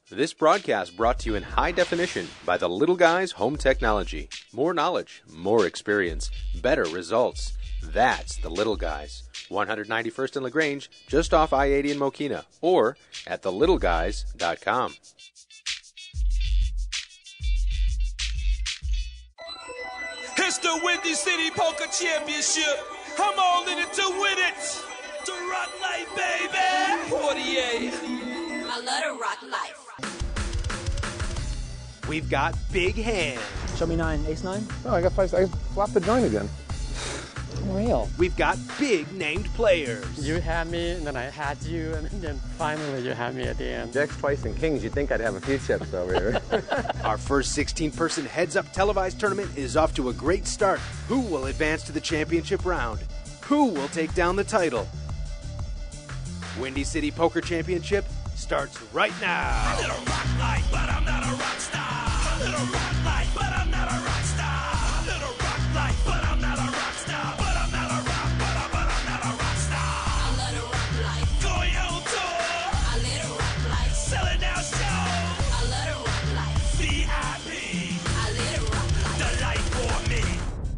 This broadcast brought to you in high definition by the Little Guys Home Technology. More knowledge, more experience, better results. That's the Little Guys. 191st and LaGrange, just off I-80 in Mokina, or at thelittleguys.com. It's the Windy City Poker Championship. I'm all in it to win it. To rock life, baby. 48. I love to rock life. We've got big hands. Show me 9, ace 9. No, I flopped the joint again. Unreal. We've got big named players. You had me, and then I had you, and then finally you had me at the end. Jacks twice and kings, you'd think I'd have a few chips over here. Our first 16-person heads-up televised tournament is off to a great start. Who will advance to the championship round? Who will take down the title? Windy City Poker Championship starts right now. A little rock life, but I'm not a rock star. A little rock life, but I'm not a rock star. A little rock life, but I'm not a rock star. But I'm not a rock, but I'm not a rock star. I love to rock life. Going on tour. I let it rock life. Selling out shows. I love to rock life. VIP. I let it rock life. The life for me.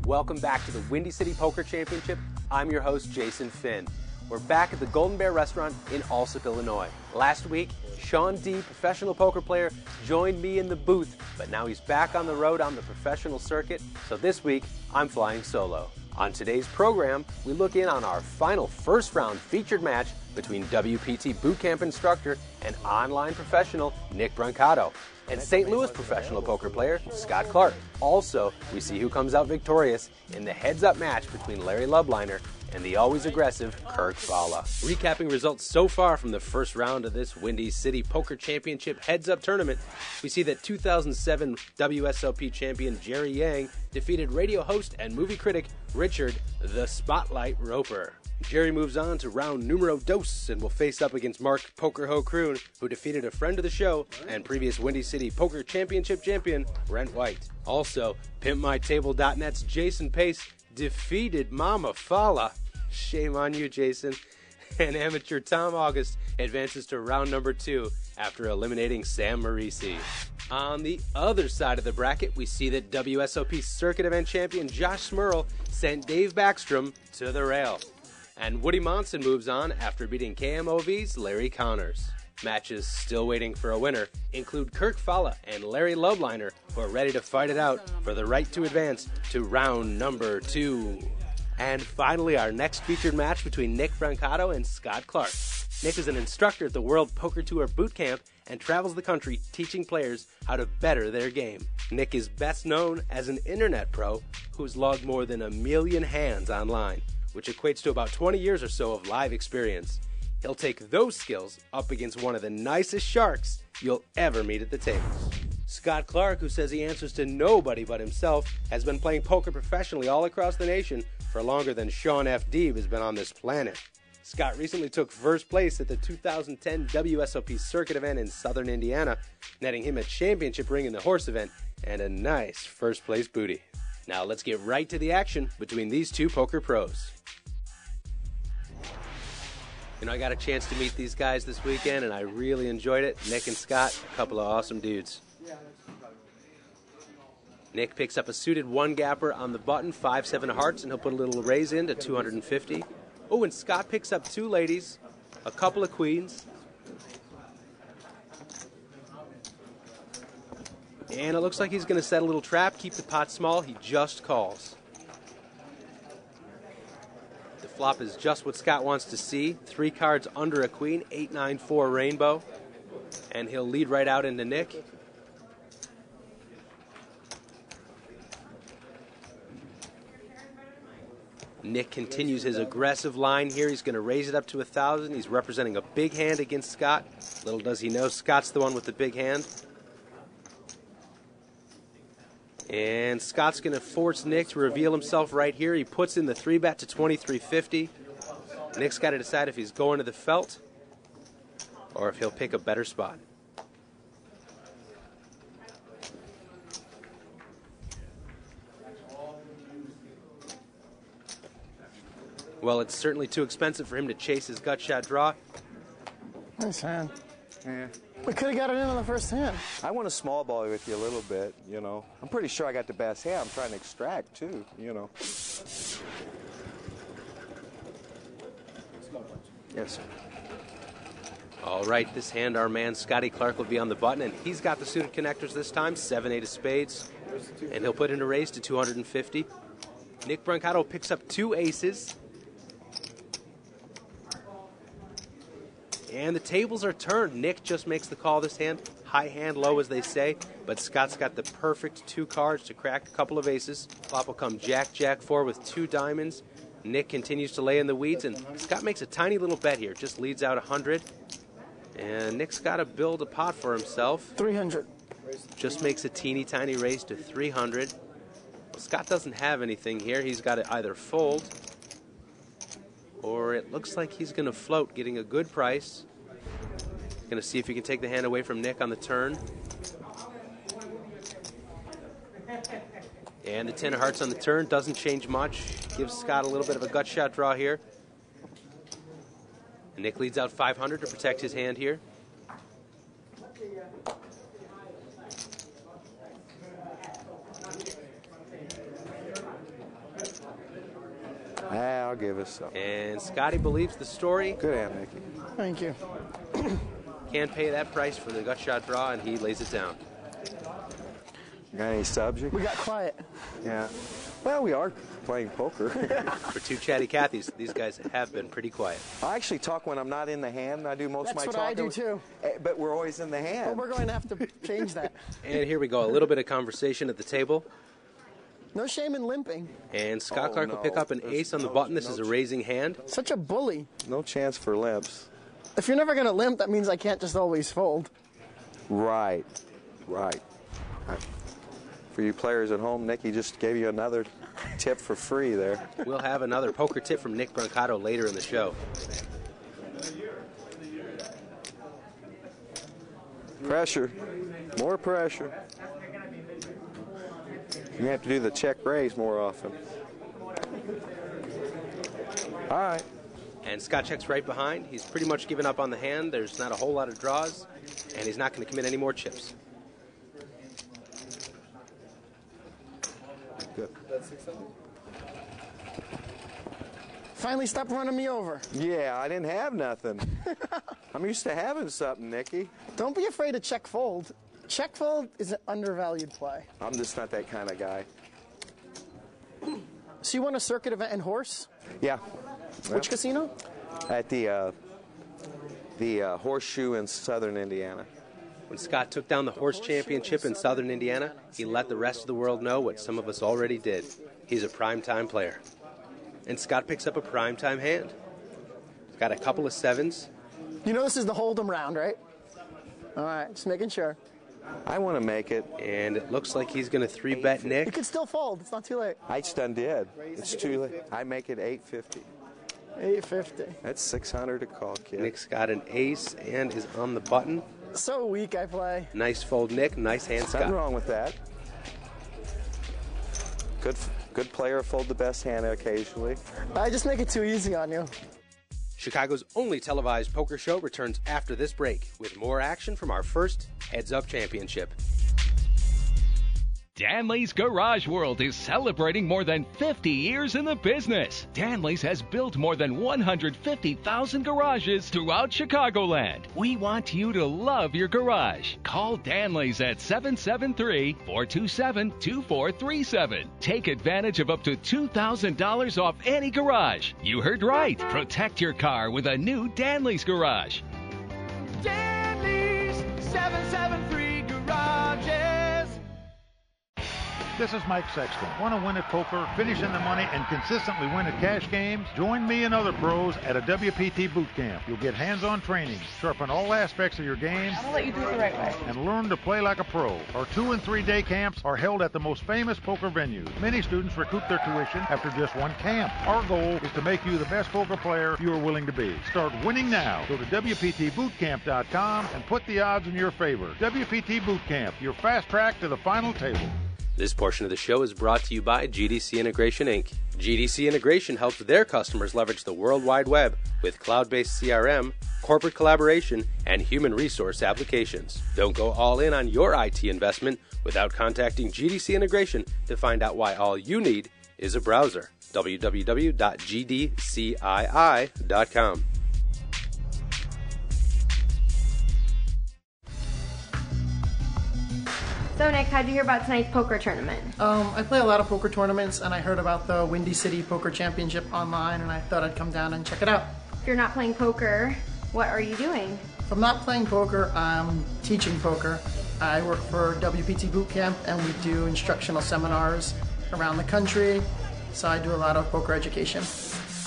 Welcome back to the Windy City Poker Championship. I'm your host, Jason Finn. We're back at the Golden Bear Restaurant in Allsup, Illinois. Last week, Sean D., professional poker player, joined me in the booth, but now he's back on the road on the professional circuit, so this week, I'm flying solo. On today's program, we look in on our final first round featured match between WPT bootcamp instructor and online professional Nick Brancato and St. Louis professional poker player Scott Clark. Also, we see who comes out victorious in the heads-up match between Larry Lubliner and the always aggressive Kirk Falla. Recapping results so far from the first round of this Windy City Poker Championship heads-up tournament, we see that 2007 WSOP champion Jerry Yang defeated radio host and movie critic Richard the Spotlight Roper. Jerry moves on to round numero dos and will face up against Mark Poker Ho Kroon, who defeated a friend of the show and previous Windy City Poker Championship champion Brent White. Also, PimpMyTable.net's Jason Pace defeated Mama Falla. Shame on you, Jason. And amateur Tom August advances to round number 2 after eliminating Sam Marisi. On the other side of the bracket, we see that WSOP Circuit Event champion Josh Smurl sent Dave Backstrom to the rail. And Woody Monson moves on after beating KMOV's Larry Connors. Matches still waiting for a winner include Kirk Falla and Larry Lubliner, who are ready to fight it out for the right to advance to round number 2. And finally, our next featured match between Nick Brancato and Scott Clark. Nick is an instructor at the World Poker Tour Bootcamp and travels the country teaching players how to better their game. Nick is best known as an internet pro who's logged more than 1 million hands online, which equates to about 20 years or so of live experience. He'll take those skills up against one of the nicest sharks you'll ever meet at the tables. Scott Clark, who says he answers to nobody but himself, has been playing poker professionally all across the nation for longer than Sean F. Deeb has been on this planet. Scott recently took first place at the 2010 WSOP Circuit event in Southern Indiana, netting him a championship ring in the horse event and a nice first place booty. Now let's get right to the action between these two poker pros. You know, I got a chance to meet these guys this weekend, and I really enjoyed it. Nick and Scott, a couple of awesome dudes. Nick picks up a suited one-gapper on the button, 5-7 hearts, and he'll put a little raise in to 250. Oh, and Scott picks up 2 ladies, a couple of queens. And it looks like he's going to set a little trap, keep the pot small. He just calls. Flop is just what Scott wants to see. 3 cards under a queen, 8-9-4 rainbow. And he'll lead right out into Nick. Nick continues his aggressive line here. He's going to raise it up to 1,000. He's representing a big hand against Scott. Little does he know, Scott's the one with the big hand. And Scott's going to force Nick to reveal himself right here. He puts in the 3-bet to 2350. Nick's got to decide if he's going to the felt or if he'll pick a better spot. Well, it's certainly too expensive for him to chase his gut shot draw. Nice hand. Yeah. We could have got it in on the first hand. I want to small ball with you a little bit, you know. I'm pretty sure I got the best hand. I'm trying to extract, too, you know. Yes, sir. All right, this hand, our man Scotty Clark will be on the button, and he's got the suited connectors this time, 7-8 of spades, and he'll put in a raise to 250. Nick Brancato picks up 2 aces. And the tables are turned. Nick just makes the call this hand. High hand, low, as they say. But Scott's got the perfect 2 cards to crack a couple of aces. Flop will come Jack, Jack 4 with 2 diamonds. Nick continues to lay in the weeds, and Scott makes a tiny little bet here. Just leads out 100. And Nick's got to build a pot for himself. 300. Just makes a teeny tiny raise to 300. Well, Scott doesn't have anything here. He's got to either fold, or it looks like he's going to float, getting a good price. Going to see if he can take the hand away from Nick on the turn. And the 10 of hearts on the turn doesn't change much. Gives Scott a little bit of a gut shot draw here. And Nick leads out 500 to protect his hand here. I'll give us some. And Scotty believes the story. Good hand, Nicky. Thank you. Can't pay that price for the gut shot draw, and he lays it down. Got any subject? We got quiet. Yeah. Well, we are playing poker. For 2 chatty Cathys, these guys have been pretty quiet. I actually talk when I'm not in the hand. I do most of my That's talking. what I do, too. But we're always in the hand. But we're going to have to change that. And here we go, a little bit of conversation at the table. No shame in limping. And Scott Oh, Clark will no. pick up an There's ace on the no- button. This no is a raising hand. Such a bully. No chance for limps. If you're never going to limp, that means I can't just always fold. Right. For you players at home, Nicky just gave you another tip for free there. We'll have another poker tip from Nick Brancato later in the show. Pressure. More pressure. You have to do the check raise more often. All right. And Scott checks right behind. He's pretty much given up on the hand. There's not a whole lot of draws, and he's not going to commit any more chips. Good. Finally, stop running me over. Yeah, I didn't have nothing. I'm used to having something, Nicky. Don't be afraid to check fold. Check fold is an undervalued play. I'm just not that kind of guy. So you won a circuit event in horse? Yeah. Which casino? At the Horseshoe in southern Indiana. When Scott took down the horse championship in southern Indiana, he let the rest of the world know what some of us already did. He's a primetime player. And Scott picks up a primetime hand. Got a couple of 7s. You know this is the Hold'em round, right? All right, just making sure. I want to make it. And it looks like he's going to 3-bet You Nick. could still fold. It's not too late. I just done did. It's too late. I make it 850. 850. That's 600 to call, kid. Nick's got an ace and is on the button. So weak I play. Nice fold, Nick. Nice hand, Nothing Scott. wrong with that. Good player, fold the best hand occasionally. I just make it too easy on you. Chicago's only televised poker show returns after this break with more action from our first Heads Up Championship. Danley's Garage World is celebrating more than 50 years in the business. Danley's has built more than 150,000 garages throughout Chicagoland. We want you to love your garage. Call Danley's at 773-427-2437. Take advantage of up to $2,000 off any garage. You heard right. Protect your car with a new Danley's Garage. Danley's 773 Garages. This is Mike Sexton. Want to win at poker, finish in the money, and consistently win at cash games? Join me and other pros at a WPT boot camp. You'll get hands-on training, sharpen all aspects of your game, I'm going to let you do it the right way. and learn to play like a pro. Our 2- and 3-day camps are held at the most famous poker venues. Many students recoup their tuition after just one camp. Our goal is to make you the best poker player you are willing to be. Start winning now. Go to WPTBootcamp.com and put the odds in your favor. WPT Boot Camp, your fast track to the final table. This portion of the show is brought to you by GDC Integration Inc. GDC Integration helps their customers leverage the World Wide Web with cloud-based CRM, corporate collaboration, and human resource applications. Don't go all in on your IT investment without contacting GDC Integration to find out why all you need is a browser. www.gdcii.com. So, Nick, how'd you hear about tonight's poker tournament? I play a lot of poker tournaments, and I heard about the Windy City Poker Championship online, and I thought I'd come down and check it out. If you're not playing poker, what are you doing? If I'm not playing poker, I'm teaching poker. I work for WPT Boot Camp, and we do instructional seminars around the country, so I do a lot of poker education.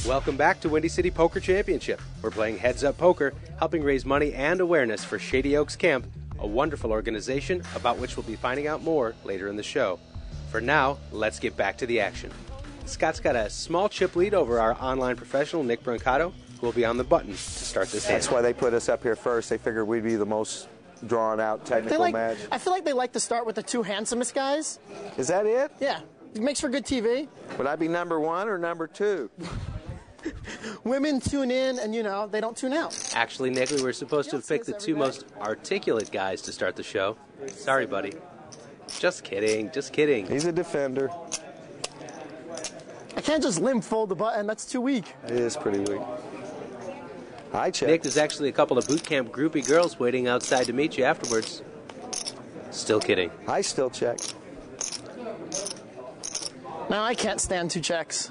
Welcome back to Windy City Poker Championship. We're playing Heads Up Poker, helping raise money and awareness for Shady Oaks Camp, a wonderful organization about which we'll be finding out more later in the show. For now, let's get back to the action. Scott's got a small chip lead over our online professional, Nick Brancato, who will be on the button to start this hand. That's why they put us up here first. They figured we'd be the most drawn-out technical match. I feel like they like to start with the two handsomest guys. Is that it? Yeah. It makes for good TV. Would I be number 1 or number 2? Women tune in, and they don't tune out. Actually, Nick, we were supposed to have picked the two most articulate guys to start the show. Sorry, buddy. Just kidding, just kidding. He's a defender. I can't just limb fold the button. That's too weak. It is pretty weak. I check. Nick, there's actually a couple of boot camp groupie girls waiting outside to meet you afterwards. Still kidding. I still check. Now I can't stand two checks.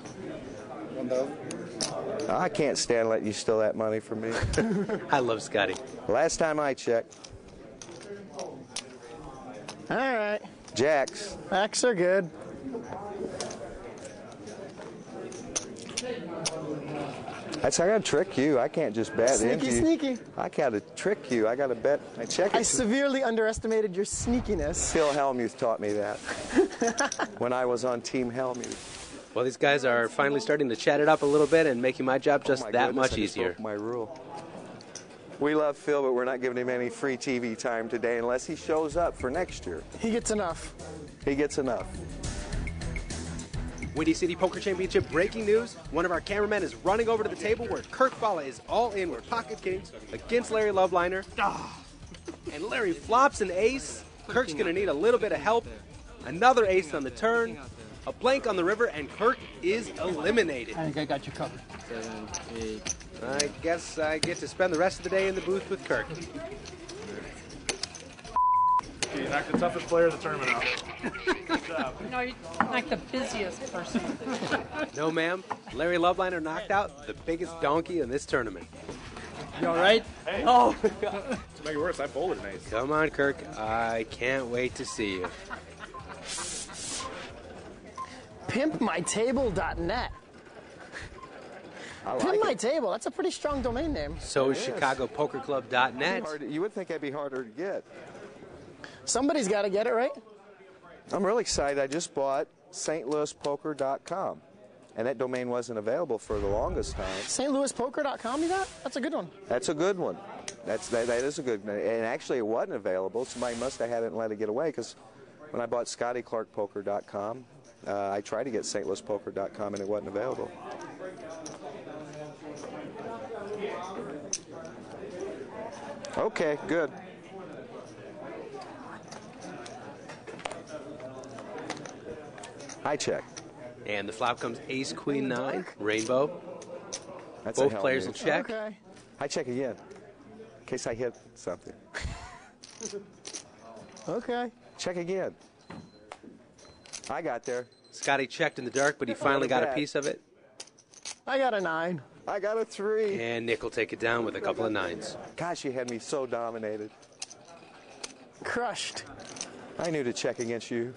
I can't stand letting you steal that money from me. I love Scotty. Last time I checked. All right. Jacks. Jacks are good. I gotta trick you. I can't just bet into you. Sneaky. I gotta trick you. I gotta bet. I check it. I severely underestimated your sneakiness. Phil Hellmuth taught me that when I was on Team Hellmuth. Well, these guys are finally starting to chat it up a little bit and making my job just that much easier. My rule. We love Phil, but we're not giving him any free TV time today unless he shows up for next year. He gets enough. He gets enough. Windy City Poker Championship breaking news. One of our cameramen is running over to the table where Kirk Balla is all in with Pocket Kings against Larry Loveliner. And Larry flops an ace. Kirk's going to need a little bit of help. Another ace on the turn. A blank on the river, and Kirk is eliminated. I think I got you covered. I guess I get to spend the rest of the day in the booth with Kirk. You knocked the toughest player in the tournament out. Good job. No, you're like the busiest person. No, ma'am. Larry Loveliner knocked out the biggest donkey in this tournament. You all right? Hey. Oh. To make it worse, I folded an ace. Come on, Kirk. I can't wait to see you. PimpMyTable.net. Pimp My Table, that's a pretty strong domain name. So is ChicagoPokerClub.net. You would think that'd be harder to get. Somebody's got to get it, right? I'm really excited. I just bought stlouispoker.com, and that domain wasn't available for the longest time. stlouispoker.com, you got? That's a good one. That's a good one. That is a good one. And actually, it wasn't available. Somebody must have had it and let it get away, because when I bought ScottyClarkPoker.com, I tried to get stlouispoker.com, and it wasn't available. Okay, good. I check. And the flop comes ace, queen, 9, rainbow. That's both players will check. Okay. I check again, in case I hit something. Okay. Check again. I got there. Scotty checked in the dark, but he finally got a piece of it. I got a 9. I got a 3. And Nick will take it down with a couple of 9s. Gosh, you had me so dominated. Crushed. I knew to check against you.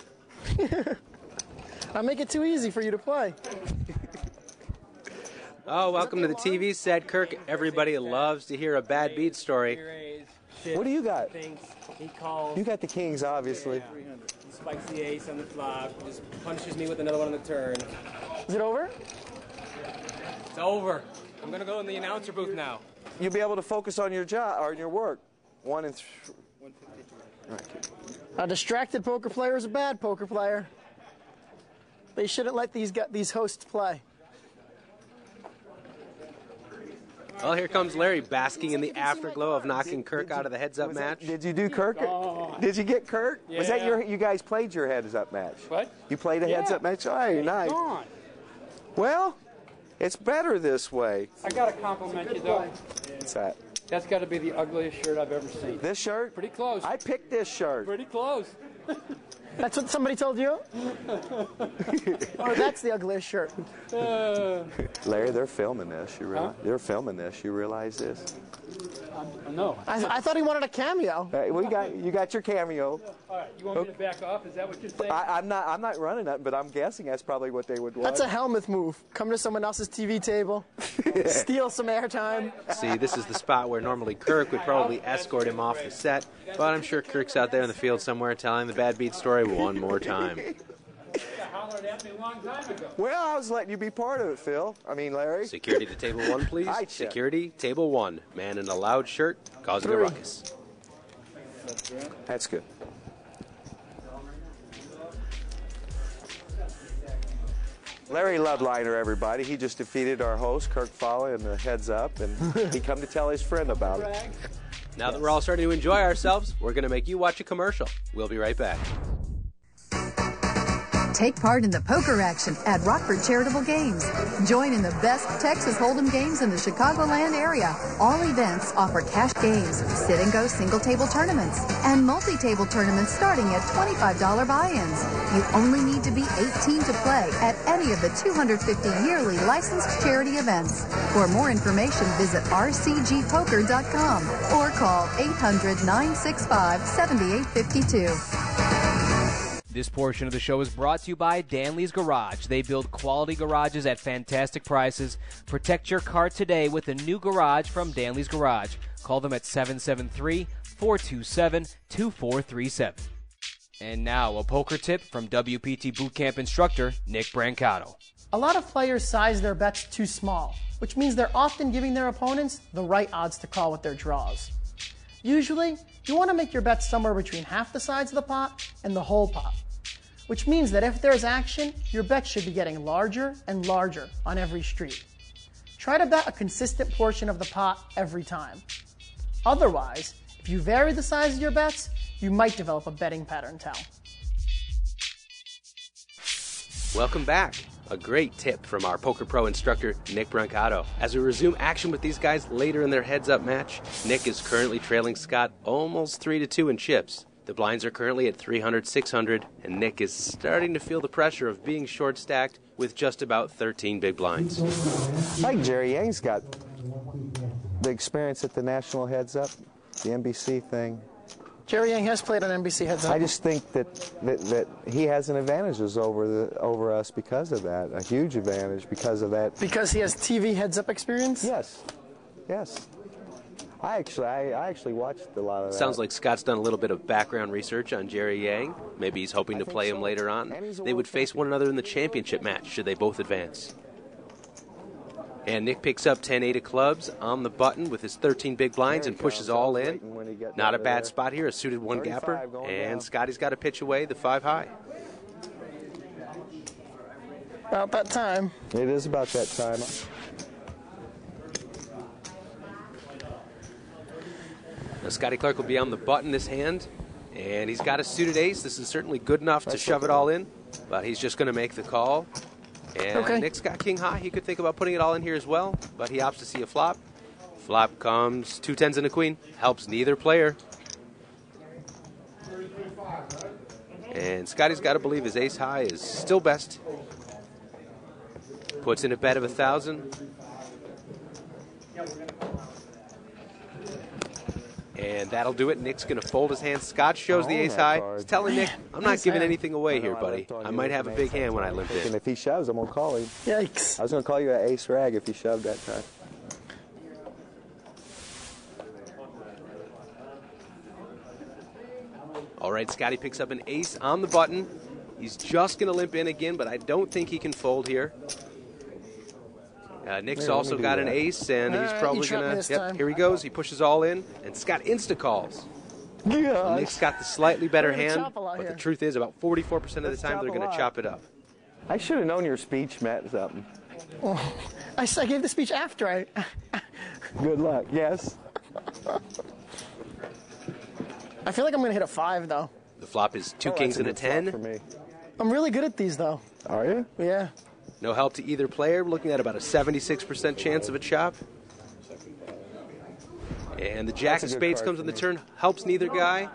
I make it too easy for you to play. Oh, welcome to the TV set, Kirk. Everybody loves to hear a bad beat story. What do you got? He calls. You got the kings, obviously. Yeah, 300. He spikes the ace on the flop, just punches me with another one on the turn. Is it over? It's over. I'm going to go in the announcer booth now. You'll be able to focus on your job or your work. 1 and A distracted poker player is a bad poker player. They shouldn't let these hosts play. Well, here comes Larry, basking in the afterglow of knocking Kirk out of the heads-up match. Did you do Kirk? Did you get Kirk? Yeah. Was that you guys played your heads-up match? What? You played a heads-up match? Oh, nice. Gone. Well, it's better this way. I got to compliment you, though. What's that? That's got to be the ugliest shirt I've ever seen. This shirt? Pretty close. I picked this shirt. Pretty close. That's what somebody told you? Or that's the ugliest shirt. Larry, they're filming this. You realize? They're filming this. You realize this? No. I thought he wanted a cameo. You got your cameo. All right, you want me to back off? Is that what you're saying? I'm not running that, but I'm guessing that's probably what they would want. That's a Helmuth move. Come to someone else's TV table, steal some airtime. See, this is the spot where normally Kirk would probably escort him off the set, but I'm sure Kirk's out there in the field somewhere telling the bad beat story one more time. Hollered at me a long time ago. Well, I was letting you be part of it, Phil. I mean, Larry. Security to table 1, please. Security, table 1. Man in a loud shirt causing a ruckus. That's good. Larry Loveliner, everybody. He just defeated our host, Kirk Fowler, in the heads up, and he come to tell his friend about it. Now that we're all starting to enjoy ourselves, we're going to make you watch a commercial. We'll be right back. Take part in the poker action at Rockford Charitable Games. Join in the best Texas Hold'em games in the Chicagoland area. All events offer cash games, sit-and-go single-table tournaments, and multi-table tournaments starting at $25 buy-ins. You only need to be 18 to play at any of the 250 yearly licensed charity events. For more information, visit rcgpoker.com or call 800-965-7852. This portion of the show is brought to you by Danley's Garage. They build quality garages at fantastic prices. Protect your car today with a new garage from Danley's Garage. Call them at 773-427-2437. And now, a poker tip from WPT Bootcamp instructor Nick Brancato. A lot of players size their bets too small, which means they're often giving their opponents the right odds to call with their draws. Usually, you want to make your bets somewhere between half the size of the pot and the whole pot, which means that if there's action, your bet should be getting larger and larger on every street. Try to bet a consistent portion of the pot every time. Otherwise, if you vary the size of your bets, you might develop a betting pattern tell. Welcome back. A great tip from our Poker Pro instructor, Nick Brancato. As we resume action with these guys later in their heads-up match, Nick is currently trailing Scott almost 3-2 in chips. The blinds are currently at 300, 600, and Nick is starting to feel the pressure of being short-stacked with just about 13 big blinds. I think Jerry Yang's got the experience at the National Heads-Up, the NBC thing. Jerry Yang has played on NBC Heads Up. I just think that he has an advantage over us because of that, a huge advantage because of that. Because he has TV Heads Up experience? Yes. I actually watched a lot of that. Sounds like Scott's done a little bit of background research on Jerry Yang. Maybe he's hoping to play him later on. They would face one another in the championship match should they both advance. And Nick picks up 10-8 of clubs on the button with his 13 big blinds and pushes all in. Not a bad spot here, a suited one gapper. And Scotty's got to pitch away the 5 high. About that time. It is about that time. Now Scotty Clark will be on the button this hand. And he's got a suited ace. This is certainly good enough to shove it all in. But he's just going to make the call. And Nick's got king high. He could think about putting it all in here as well, but he opts to see a flop. Flop comes 2 10s and a queen. Helps neither player. And Scotty's got to believe his ace high is still best. Puts in a bet of 1,000. And that'll do it. Nick's going to fold his hand. Scott shows the ace high. He's telling Nick, I'm not giving anything away here, buddy. I might have a big hand when I limp in. And if he shoves, I'm going to call him. Yikes. I was going to call you an ace rag if he shoved that time. All right, Scotty picks up an ace on the button. He's just going to limp in again, but I don't think he can fold here. Nick's also got an ace, and he's probably going to... Yep, here he goes. He pushes all in, and Scott insta-calls. Gosh. Nick's got the slightly better We're gonna hand, chop a lot but here. the truth is about 44% of the Let's time chop they're a going to lot. chop it up. I should have known your speech meant something. Oh, I gave the speech after I. Good luck. Yes. I feel like I'm going to hit a 5, though. The flop is two Oh, kings that's and a good flop 10. for me. I'm really good at these, though. Are you? Yeah. No help to either player. We're looking at about a 76% chance of a chop. And the jack That's of a good spades card comes for on the me. turn. Helps neither guy.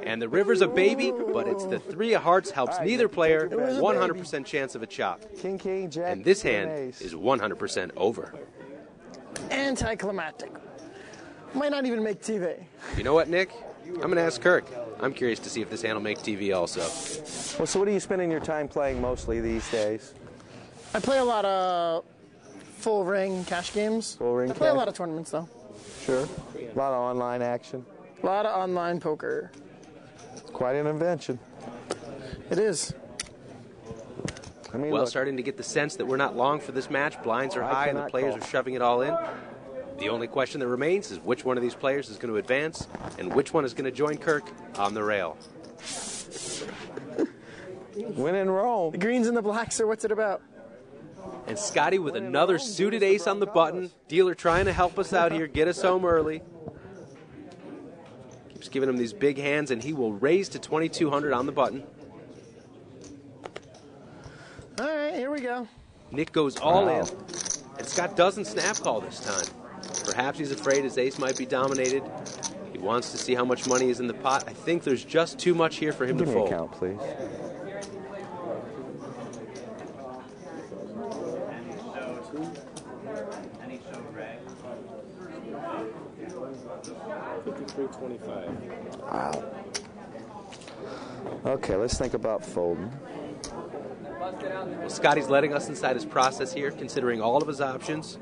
And the river's a baby, but it's the three of hearts helps neither player. 100% chance of a chop. King, king, jack. And this queen, hand ace. is 100% over. Anticlimactic. Might not even make TV. You know what, Nick? I'm going to ask Kirk. I'm curious to see if this hand will make TV also. Well, so what are you spending your time playing mostly these days? I play a lot of full ring cash games. Full ring I play a cash? lot of tournaments, though. Sure. A lot of online action. A lot of online poker. Quite an invention. It is. I mean, Well, look, starting to get the sense that we're not long for this match. Blinds are I high and the cannot players call. are shoving it all in. The only question that remains is which one of these players is going to advance and which one is going to join Kirk on the rail. win in Rome. The greens and the blacks are what's it about? And Scotty with another suited ace on the button. Dealer trying to help us out here, get us home early. Keeps giving him these big hands, and he will raise to 2,200 on the button. All right, here we go. Nick goes all in, and Scott doesn't snap call this time. Perhaps he's afraid his ace might be dominated. He wants to see how much money is in the pot. I think there's just too much here for him Give to me a fold. count, please. Wow. Okay, let's think about folding. Well, Scotty's letting us inside his process here, considering all of his options.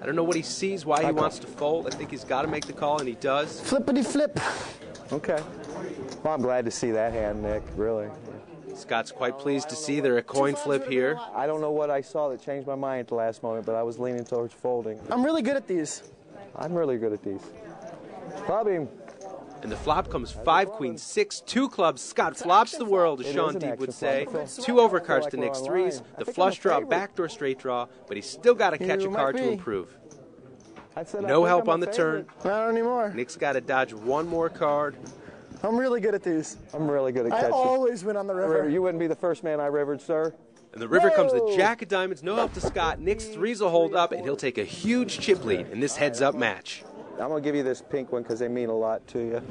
I don't know what he sees, why he wants to fold. I think he's got to make the call, and he does. Flippity flip. Okay. Well, I'm glad to see that hand, Nick, really. Scott's quite pleased to see there a coin flip here. I don't know what I saw that changed my mind at the last moment, but I was leaning towards folding. I'm really good at these. I'm really good at these. Probably. And the flop comes 5, queen, 6, 2 clubs. Scott flops the world, as It Sean is an Deep would action say. flop. 2 overcards like to we're Nick's online. threes. I The think flush I'm a draw, favorite. backdoor straight draw, but he's still got to catch a You card might to be. improve. I said, No I help think I'm on a the turn. favorite. Not anymore. Nick's got to dodge one more card. I'm really good at these. I'm really good at I catching. always win on the river. You wouldn't be the first man I rivered, sir. And the river comes the Whoa. jack of diamonds. No help to Scott. Nick's threes will hold up, and he'll take a huge chip lead in this heads-up match. I'm going to give you this pink one because they mean a lot to you.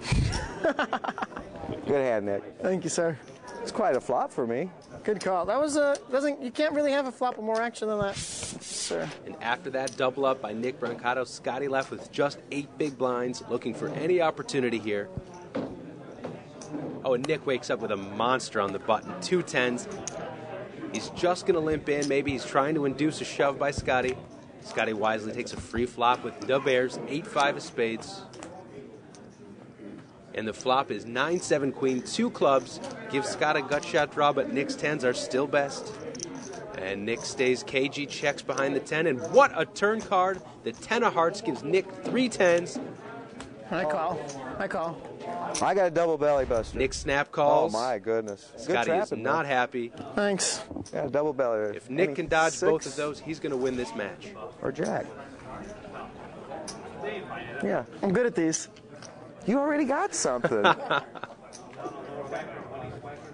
Good hand, Nick. Thank you, sir. It's quite a flop for me. Good call. That was you can't really have a flop with more action than that, sir. And after that double up by Nick Brancato, Scotty left with just 8 big blinds, looking for any opportunity here. Oh, and Nick wakes up with a monster on the button. 2 10s. He's just going to limp in. Maybe he's trying to induce a shove by Scotty. Scotty wisely takes a free flop with the bears, 8-5 of spades. And the flop is 9-7 queen, 2 clubs. Gives Scott a gut shot draw, but Nick's 10s are still best. And Nick stays cagey, checks behind the 10, and what a turn card. The 10 of hearts gives Nick 3 10s. I call. I got a double belly buster. Nick snap calls. Oh, my goodness. Good Scotty is trapping, not though. happy. Thanks. Yeah, double belly. If Nick can dodge 6 both of those, he's going to win this match. Or jack. Yeah. I'm good at these. You already got something.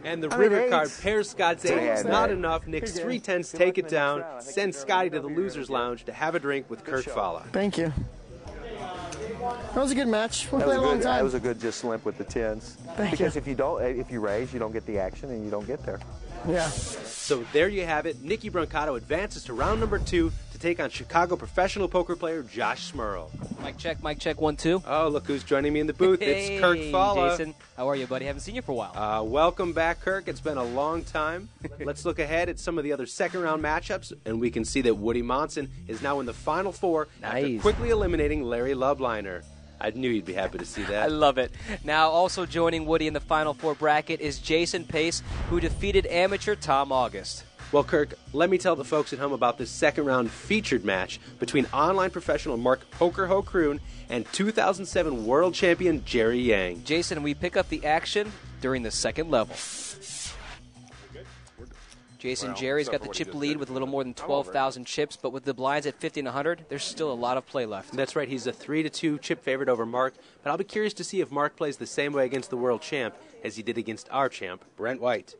And the I mean, river card eights. pairs Scott's Yeah, ace. man. Not enough. Nick's Good 3 game. 10s take it down. Sends Scotty to the loser's lounge to have a drink with Kirk Falla. Thank you. That was a good match. We That played was a long good. time. That was a good just limp with the 10s. Thank because you. if you raise, you don't get the action and you don't get there. Yeah. So there you have it. Nicky Brancato advances to round number 2 to take on Chicago professional poker player Josh Smurl. Mic check, 1, 2. Oh, look who's joining me in the booth. It's Kirk Falla. Jason, how are you, buddy? Haven't seen you for a while. Welcome back, Kirk. It's been a long time. Let's look ahead at some of the other second-round matchups, and we can see that Woody Monson is now in the Final Four after Nice. quickly eliminating Larry Lubliner. I knew you'd be happy to see I that. love it. Now, also joining Woody in the Final Four bracket is Jason Pace, who defeated amateur Tom August. Well, Kirk, let me tell the folks at home about this second round featured match between online professional Mark Poker Ho Kroon and 2007 world champion Jerry Yang. Jason, we pick up the action during the second level. Jason, Well, Jerry's except got the for what he chip just lead did. with a little more than I'm over it. 12,000 chips, but with the blinds at 50 and 100, there's still a lot of play left. That's right, he's a 3-2 chip favorite over Mark, but I'll be curious to see if Mark plays the same way against the world champ as he did against our champ, Brent White.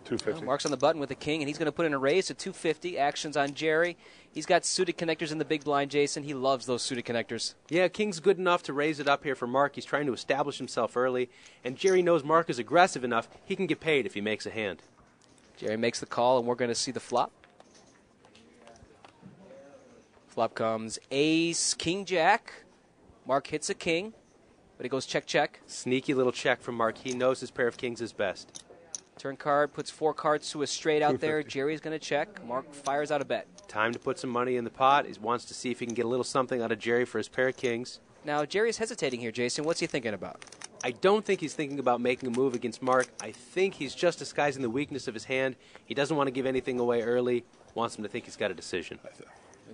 250. Mark's on the button with the king, and he's going to put in a raise to 250. Actions on Jerry. He's got suited connectors in the big blind, Jason. He loves those suited connectors. Yeah, King's good enough to raise it up here for Mark. He's trying to establish himself early, and Jerry knows Mark is aggressive enough. He can get paid if he makes a hand. Jerry makes the call, and we're going to see the flop. Flop comes ace, king, jack. Mark hits a king, but he goes check, check. Sneaky little check from Mark. He knows his pair of kings is best. Turn card, puts 4 cards to a straight out there. Jerry's going to check. Mark fires out a bet. Time to put some money in the pot. He wants to see if he can get a little something out of Jerry for his pair of kings. Now, Jerry's hesitating here, Jason. What's he thinking about? I don't think he's thinking about making a move against Mark. I think he's just disguising the weakness of his hand. He doesn't want to give anything away early. Wants him to think he's got a decision.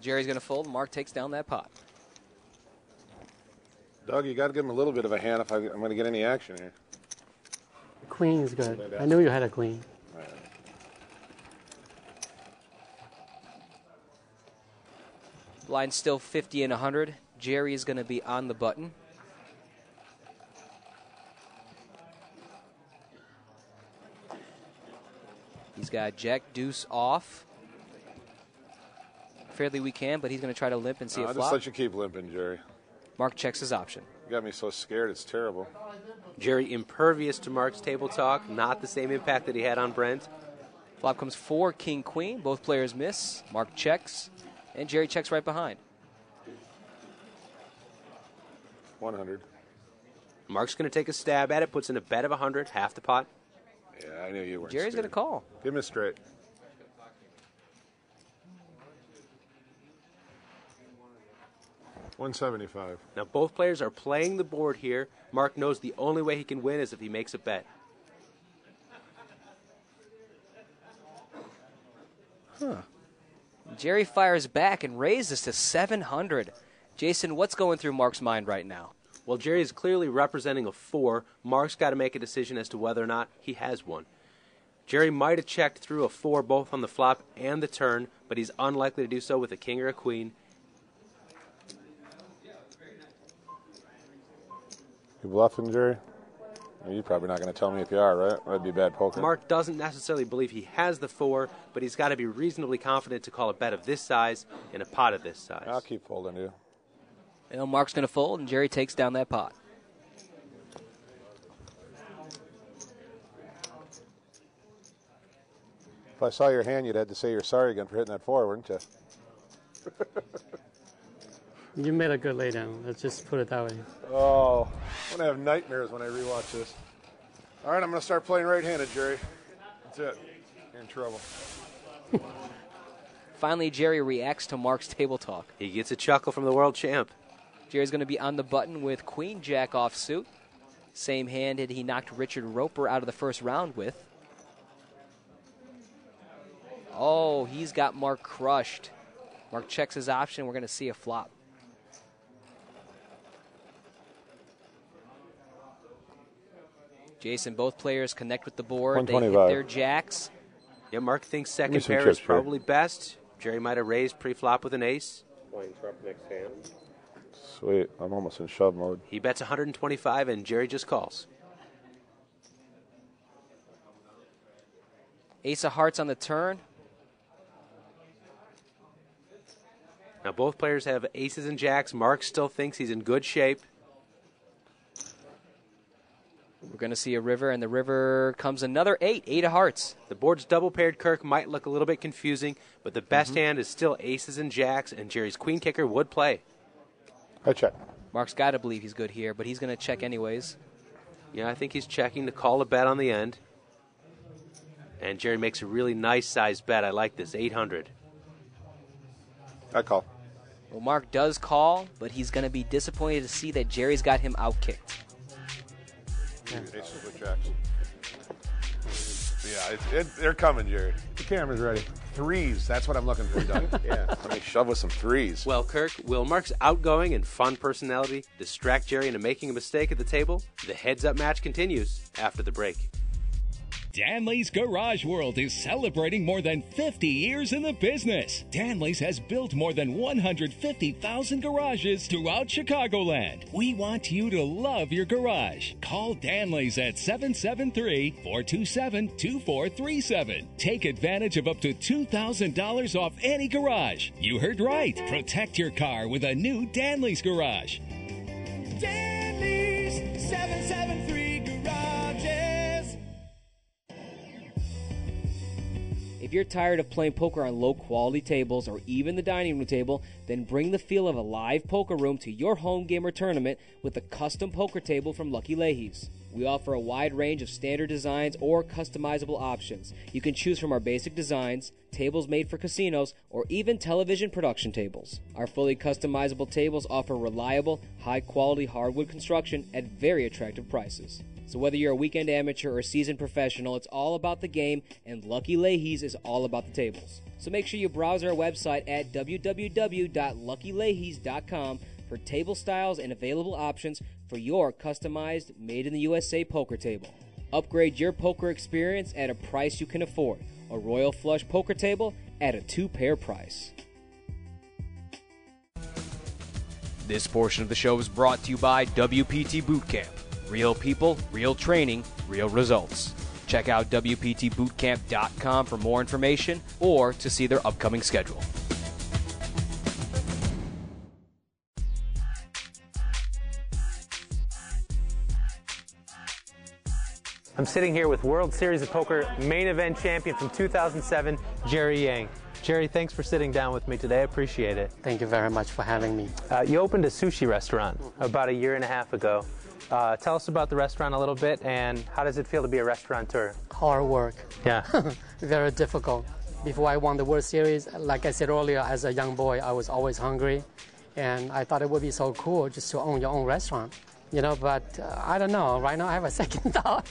Jerry's going to fold. Mark takes down that pot. Doug, you got to give him a little bit of a hand if I'm going to get any action here. Queen is good. I knew you had a queen. Blind still 50 and 100. Jerry is going to be on the button. He's got jack deuce off. Fairly weak hand, but he's going to try to limp and see a I'll flop. just let you keep limping, Jerry. Mark checks his option. You got me so scared, it's terrible. Jerry impervious to Mark's table talk. Not the same impact that he had on Brent. Flop comes 4, king, queen. Both players miss. Mark checks, and Jerry checks right behind. 100. Mark's going to take a stab at it, puts in a bet of 100, half the pot. Yeah, I knew you weren't Jerry's going to call. Give me a straight. $175. Now, both players are playing the board here. Mark knows the only way he can win is if he makes a bet. Jerry fires back and raises to 700. Jason, what's going through Mark's mind right now? Well, Jerry is clearly representing a 4. Mark's got to make a decision as to whether or not he has one. Jerry might have checked through a 4 both on the flop and the turn, but he's unlikely to do so with a king or a queen. You bluffing, Jerry? You're probably not going to tell me if you are, right? That'd be bad poker. Mark doesn't necessarily believe he has the 4, but he's got to be reasonably confident to call a bet of this size in a pot of this size. I'll keep folding you. Well, Mark's going to fold, and Jerry takes down that pot. If I saw your hand, you'd have to say you're sorry again for hitting that 4, wouldn't you? You made a good laydown. Let's just put it that way. Oh, I'm going to have nightmares when I rewatch this. All right, I'm going to start playing right-handed, Jerry. That's it. You're in trouble. Finally, Jerry reacts to Mark's table talk. He gets a chuckle from the world champ. Jerry's going to be on the button with queen jack offsuit. Same hand that he knocked Richard Roper out of the first round with. Oh, he's got Mark crushed. Mark checks his option. We're going to see a flop. Jason, both players connect with the board. They hit their jacks. Yeah, Mark thinks second pair is probably best. Jerry might have raised pre-flop with an ace. Sweet. I'm almost in shove mode. He bets 125, and Jerry just calls. Ace of hearts on the turn. Now both players have aces and jacks. Mark still thinks he's in good shape. We're going to see a river, and the river comes another 8. 8 of hearts. The board's double paired, Kirk. Might look a little bit confusing, but the best hand is still aces and jacks, and Jerry's queen kicker would play. I check. Mark's got to believe he's good here, but he's going to check anyways. Yeah, I think he's checking to call a bet on the end. And Jerry makes a really nice sized bet. I like this, 800. I call. Well, Mark does call, but he's going to be disappointed to see that Jerry's got him outkicked. Aces with jacks. Yeah, they're coming, Jerry. The camera's ready. Threes. That's what I'm looking for, Doug. Yeah, let me shove with some threes. Well, Kirk, will Mark's outgoing and fun personality distract Jerry into making a mistake at the table? The heads-up match continues after the break. Danley's Garage World is celebrating more than 50 years in the business. Danley's has built more than 150,000 garages throughout Chicagoland. We want you to love your garage. Call Danley's at 773-427-2437. Take advantage of up to $2,000 off any garage. You heard right. Protect your car with a new Danley's Garage. Danley's 773 Garages. If you're tired of playing poker on low-quality tables or even the dining room table, then bring the feel of a live poker room to your home game or tournament with a custom poker table from Lucky Leahy's. We offer a wide range of standard designs or customizable options. You can choose from our basic designs, tables made for casinos, or even television production tables. Our fully customizable tables offer reliable, high-quality hardwood construction at very attractive prices. So whether you're a weekend amateur or seasoned professional, it's all about the game, and Lucky Leahy's is all about the tables. So make sure you browse our website at www.luckyleahys.com for table styles and available options for your customized, made-in-the-USA poker table. Upgrade your poker experience at a price you can afford. A Royal Flush poker table at a 2-pair price. This portion of the show is brought to you by WPT Bootcamp. Real people, real training, real results. Check out WPTBootcamp.com for more information or to see their upcoming schedule. I'm sitting here with World Series of Poker main event champion from 2007, Jerry Yang. Jerry, thanks for sitting down with me today. I appreciate it. Thank you very much for having me. You opened a sushi restaurant about a year and a half ago. Tell us about the restaurant a little bit, and how does it feel to be a restaurateur? Hard work. Yeah. Very difficult. Before I won the World Series, like I said earlier, as a young boy, I was always hungry, and I thought it would be so cool just to own your own restaurant. You know, but I don't know. Right now, I have a second thought.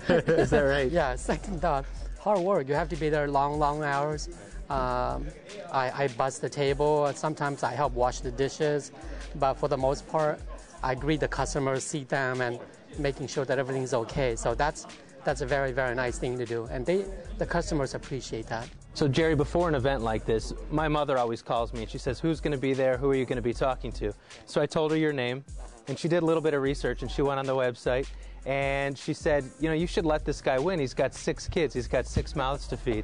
Is that right? Yeah, second thought. Hard work. You have to be there long hours. I buzz the table. Sometimes I help wash the dishes, but for the most part, I greet the customers, seat them, and making sure that everything's okay. So that's a very, very nice thing to do, and the customers appreciate that. So Jerry, before an event like this, my mother always calls me and she says, "Who's going to be there? Who are you going to be talking to?" So I told her your name, and she did a little bit of research, and she went on the website, and she said, "You know, you should let this guy win. He's got 6 kids. He's got 6 mouths to feed."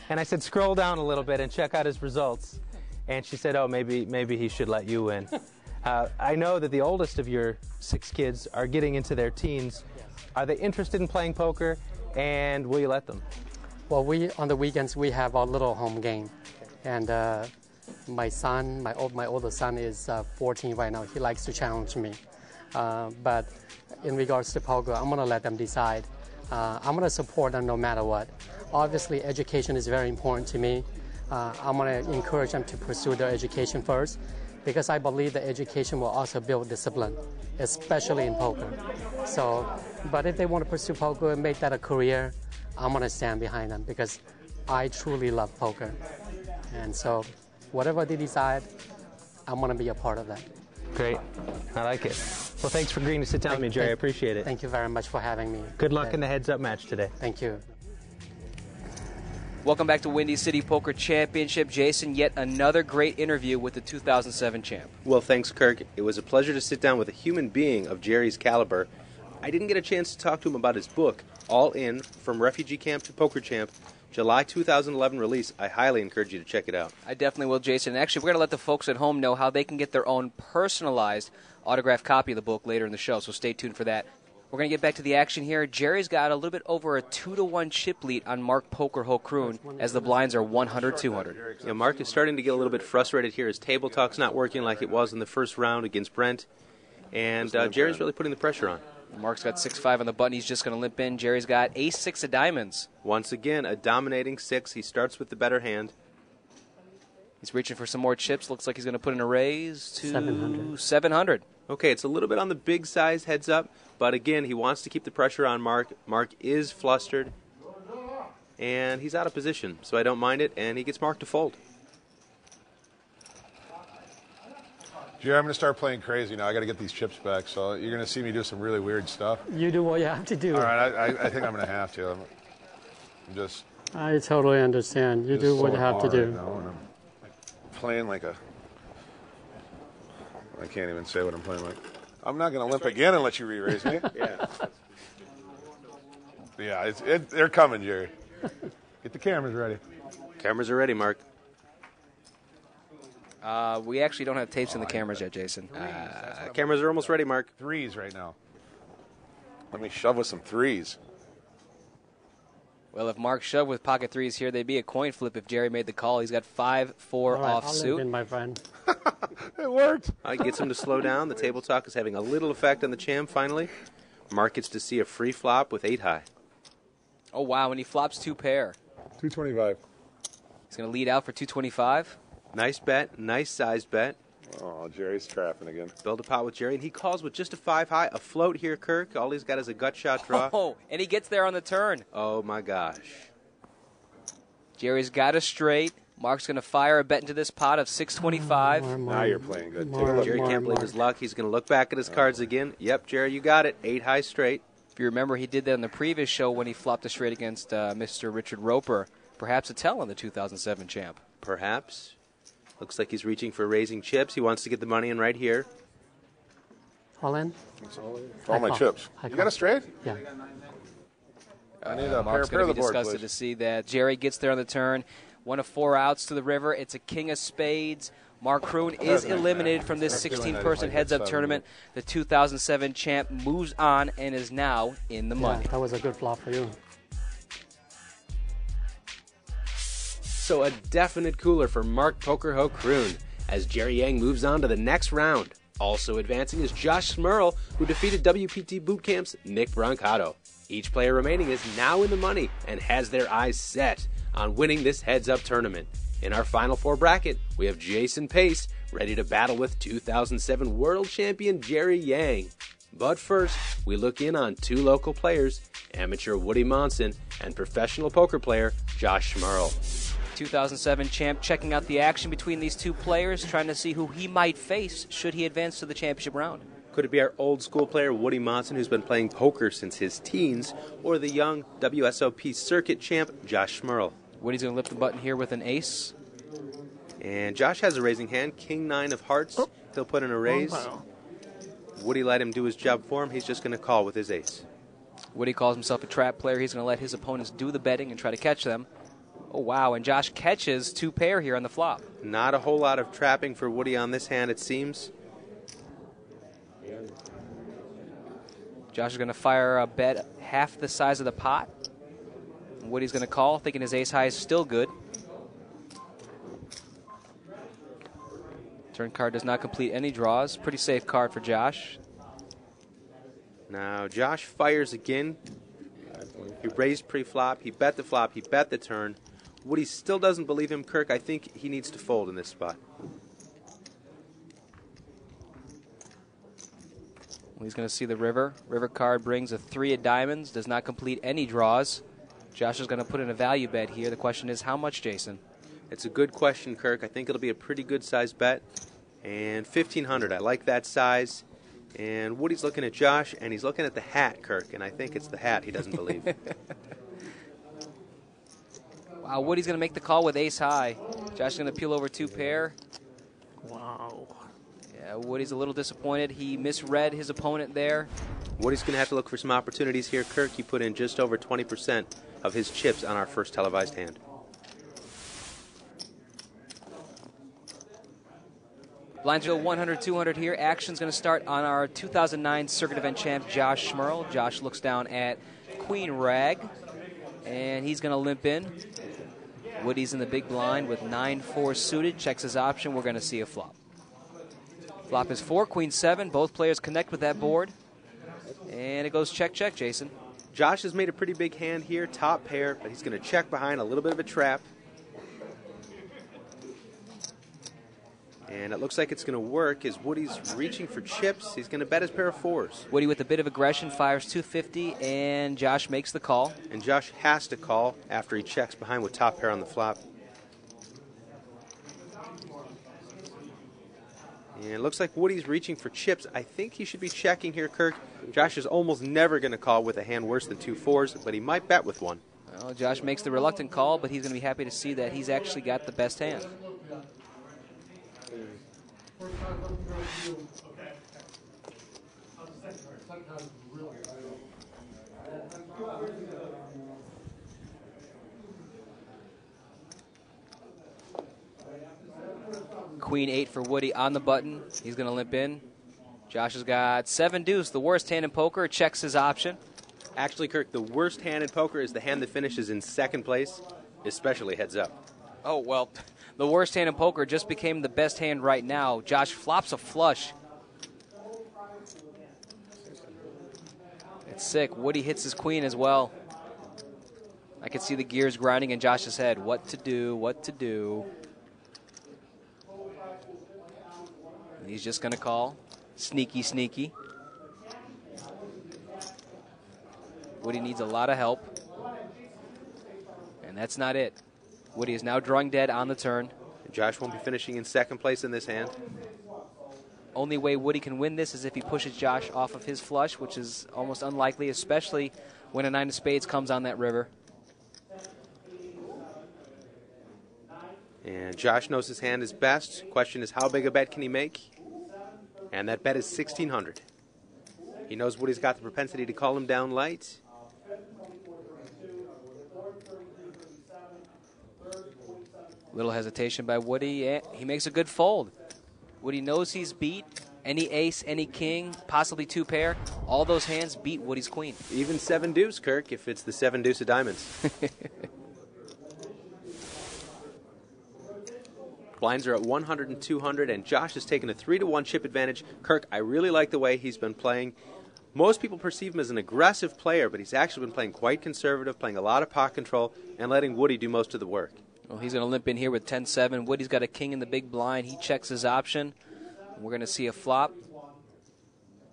And I said, "Scroll down a little bit and check out his results." And she said, "Oh, maybe he should let you win." I know that the oldest of your 6 kids are getting into their teens. Are they interested in playing poker, and will you let them? Well, on the weekends, we have our little home game. And my son, my oldest son is 14 right now. He likes to challenge me. But in regards to poker, I'm going to let them decide. I'm going to support them no matter what. Obviously, education is very important to me. I'm going to encourage them to pursue their education first, because I believe that education will also build discipline, especially in poker. So, but if they want to pursue poker and make that a career, I'm going to stand behind them, because I truly love poker. And so whatever they decide, I'm going to be a part of that. Great. I like it. Well, thanks for agreeing to sit down with me, Jerry. I appreciate it. Thank you very much for having me. Good luck in the heads-up match today. Thank you. Welcome back to Windy City Poker Championship. Jason, yet another great interview with the 2007 champ. Well, thanks, Kirk. It was a pleasure to sit down with a human being of Jerry's caliber. I didn't get a chance to talk to him about his book, All In, From Refugee Camp to Poker Champ, July 2011 release. I highly encourage you to check it out. I definitely will, Jason. Actually, we're going to let the folks at home know how they can get their own personalized autographed copy of the book later in the show, so stay tuned for that. We're going to get back to the action here. Jerry's got a little bit over a 2-1 chip lead on Mark Poker Hokroon as the blinds are 100-200. Yeah, Mark is starting to get a little bit frustrated here. His table talk's not working like it was in the first round against Brent, and Jerry's really putting the pressure on. Mark's got 6-5 on the button. He's just going to limp in. Jerry's got ace-6 of diamonds. Once again, a dominating 6. He starts with the better hand. He's reaching for some more chips. Looks like he's going to put in a raise to 700. Okay, it's a little bit on the big size heads up, but again, he wants to keep the pressure on Mark. Mark is flustered. and he's out of position, so I don't mind it, and he gets marked to fold. Jerry, I'm going to start playing crazy now. I got to get these chips back, so you're going to see me do some really weird stuff. You do what you have to do. All right, I think I'm going to have to. I'm just. I totally understand. You do what you have to do. Right now, and I'm playing like a. I can't even say what I'm playing like. I'm not going to limp again and let you re-raise me. Yeah. Yeah, they're coming, Jerry. Get the cameras ready. Cameras are ready, Mark. We actually don't have tapes in the cameras yet, Jason. Cameras are almost ready, Mark. Threes right now. Let me shove with some threes. Well, if Mark shoved with pocket threes here, they'd be a coin flip if Jerry made the call. He's got 5-4 All right, off I'll suit. limp in, my friend. It worked. Gets him to slow down. The table talk is having a little effect on the champ finally. Mark gets to see a free flop with 8 high. Oh, wow, and he flops 2 pair. 225. He's going to lead out for 225. Nice bet. Nice size bet. Oh, Jerry's trapping again. Build a pot with Jerry, and he calls with just a 5 high. A float here, Kirk. All he's got is a gut shot draw. Oh, and he gets there on the turn. Oh, my gosh. Jerry's got a straight. Mark's going to fire a bet into this pot of 625. Now you're playing good. Take a look. Jerry can't believe his luck. He's going to look back at his cards again. Yep, Jerry, you got it. 8 high straight. If you remember, he did that in the previous show when he flopped a straight against Mr. Richard Roper. Perhaps a tell on the 2007 champ. Perhaps. Looks like he's reaching for raising chips. He wants to get the money in right here. All in? All my chips. You got a straight? Yeah. I need a Mark's pair going of to the be board, disgusted please. to see that Jerry gets there on the turn. 1 of 4 outs to the river. It's a king of spades. Mark Kroon is eliminated from this 16-person heads-up tournament. The 2007 champ moves on and is now in the money. That was a good flop for you. So a definite cooler for Mark Pokerho Kroon as Jerry Yang moves on to the next round. Also advancing is Josh Smurl, who defeated WPT Bootcamp's Nick Brancato. Each player remaining is now in the money and has their eyes set on winning this heads-up tournament. In our Final Four bracket, we have Jason Pace ready to battle with 2007 World Champion Jerry Yang. But first, we look in on 2 local players, amateur Woody Monson and professional poker player Josh Smurl. 2007 champ checking out the action between these 2 players, trying to see who he might face should he advance to the championship round. Could it be our old school player Woody Monson, who's been playing poker since his teens, or the young WSOP circuit champ Josh Smurl? Woody's going to lift the button here with an ace. And Josh has a raising hand, King 9 of hearts. He'll put in a raise. Woody let him do his job for him. He's just going to call with his ace. Woody calls himself a trap player. He's going to let his opponents do the betting and try to catch them. Oh, wow, and Josh catches 2 pair here on the flop. Not a whole lot of trapping for Woody on this hand, it seems. Josh is going to fire a bet half the size of the pot. Woody's going to call, thinking his ace high is still good. Turn card does not complete any draws. Pretty safe card for Josh. Now Josh fires again. He raised pre-flop, he bet the flop, he bet the turn. Woody still doesn't believe him, Kirk. I think he needs to fold in this spot. Well, he's going to see the river. River card brings a 3 of diamonds, does not complete any draws. Josh is going to put in a value bet here. The question is, how much, Jason? It's a good question, Kirk. I think it'll be a pretty good size bet. And 1,500, I like that size. And Woody's looking at Josh, and he's looking at the hat, Kirk. And I think it's the hat he doesn't believe. Wow, Woody's going to make the call with ace high. Josh is going to peel over 2 pair. Wow. Yeah, Woody's a little disappointed. He misread his opponent there. Woody's going to have to look for some opportunities here, Kirk. He put in just over 20% of his chips on our first televised hand. Blinds go 100, 200 here. Action's going to start on our 2009 circuit event champ, Josh Schmerl. Josh looks down at Queen Rag, and he's going to limp in. Woody's in the big blind with 9-4 suited. Checks his option. We're going to see a flop. Flop is 4, Queen 7. Both players connect with that board. And it goes check, check, Jason. Josh has made a pretty big hand here, top pair, but he's going to check behind a little bit of a trap. And it looks like it's going to work as Woody's reaching for chips. He's going to bet his pair of fours. Woody with a bit of aggression fires 250, and Josh makes the call. And Josh has to call after he checks behind with top pair on the flop. And it looks like Woody's reaching for chips. I think he should be checking here, Kirk. Josh is almost never going to call with a hand worse than 2 fours, but he might bet with one. Well, Josh makes the reluctant call, but he's going to be happy to see that he's actually got the best hand. Queen 8 for Woody on the button. He's going to limp in. Josh has got 7 deuce, the worst hand in poker. Checks his option. Actually, Kirk, the worst hand in poker is the hand that finishes in second place, especially heads up. Oh, well, the worst hand in poker just became the best hand right now. Josh flops a flush. It's sick. Woody hits his queen as well. I can see the gears grinding in Josh's head. What to do, what to do. He's just going to call. Sneaky, sneaky. Woody needs a lot of help. And that's not it. Woody is now drawing dead on the turn. Josh won't be finishing in second place in this hand. Only way Woody can win this is if he pushes Josh off of his flush, which is almost unlikely, especially when a 9 of spades comes on that river. And Josh knows his hand is best. Question is, how big a bet can he make? And that bet is 1,600. He knows Woody's got the propensity to call him down light. Little hesitation by Woody. He makes a good fold. Woody knows he's beat. Any ace, any king, possibly 2 pair. All those hands beat Woody's queen. Even 7 deuce, Kirk, if it's the 7 deuce of diamonds. Blinds are at 100 and 200, and Josh has taken a 3-1 chip advantage. Kirk, I really like the way he's been playing. Most people perceive him as an aggressive player, but he's actually been playing quite conservative, playing a lot of pot control, and letting Woody do most of the work. Well, he's going to limp in here with 10-7. Woody's got a king in the big blind. He checks his option. We're going to see a flop.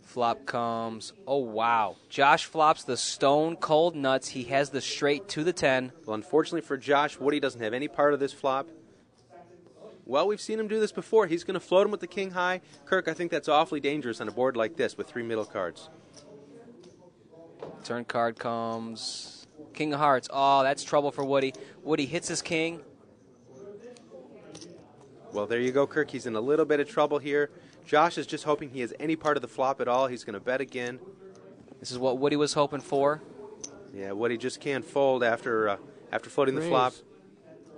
Flop comes. Oh, wow. Josh flops the stone cold nuts. He has the straight to the 10. Well, unfortunately for Josh, Woody doesn't have any part of this flop. Well, we've seen him do this before. He's going to float him with the king high. Kirk, I think that's awfully dangerous on a board like this with 3 middle cards. Turn card comes. King of hearts. Oh, that's trouble for Woody. Woody hits his king. Well, there you go, Kirk. He's in a little bit of trouble here. Josh is just hoping he has any part of the flop at all. He's going to bet again. This is what Woody was hoping for. Yeah, Woody just can't fold after floating the flop.